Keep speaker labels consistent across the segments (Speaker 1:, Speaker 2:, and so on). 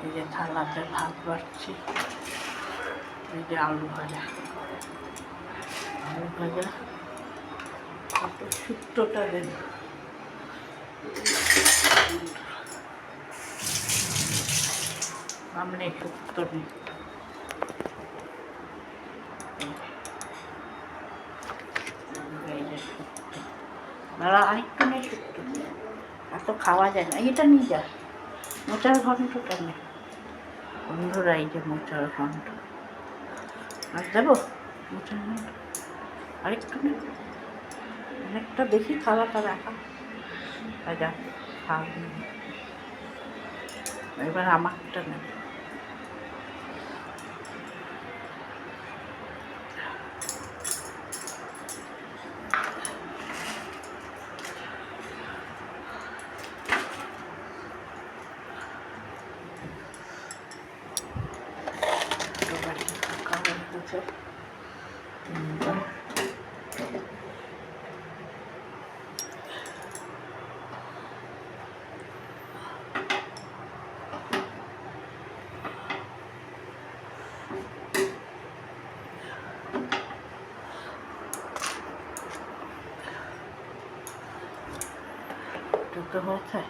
Speaker 1: এই যে থালাতে ভাত বাড়ছি, এই যে আলু ভাজা কত শুক্তোটা দেব, সামনে শুক্তো নেই, দাঁড়া আরেকটু নেই শুক্তো, এত খাওয়া যায় না, এটা নিয়ে যা, মোচার ঘন্টটা নেই বন্ধুরা, এই যে মোচার ঘন্ট, আর দেবো মোচার ঘন্ট আরেকটু নেই, অনেকটা দেখি থালাটা রাখা, যা খাওয়া, এবার আমারটা নেবে, তো হয়েছে,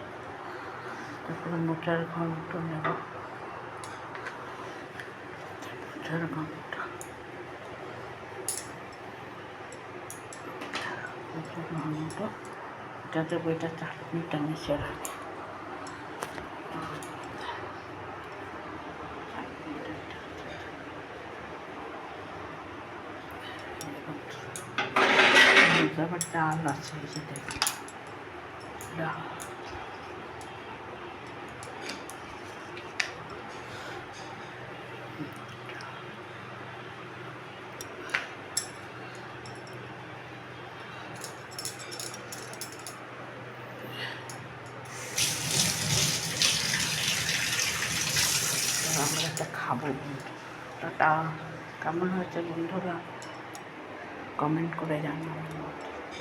Speaker 1: তারপরে মোচার ঘন্ট নেব, মোচার ঘন্ট, মোচার ঘন্ট, এটাতে বইটা চাটনিটা মিশে রাখে, আবার ডাল আছে, এই যে দেখি ডাল, আমরা একটা খাবো বন্ধুটা, কেমন হয়েছে বন্ধুরা কমেন্ট করে জানাবেন।